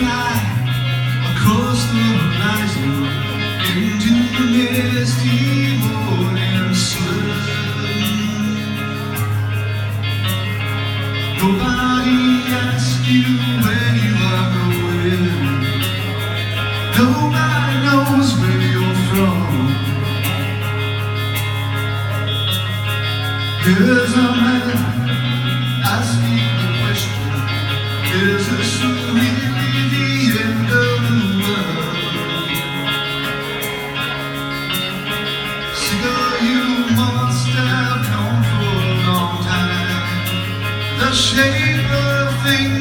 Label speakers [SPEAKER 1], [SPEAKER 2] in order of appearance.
[SPEAKER 1] fly across the horizon into the misty morning sun. Nobody asks you where you are going. Nobody knows where you're from. Here's a man asking the question, is this really the end of the world? Cigar, you must have known for a long time the shape of things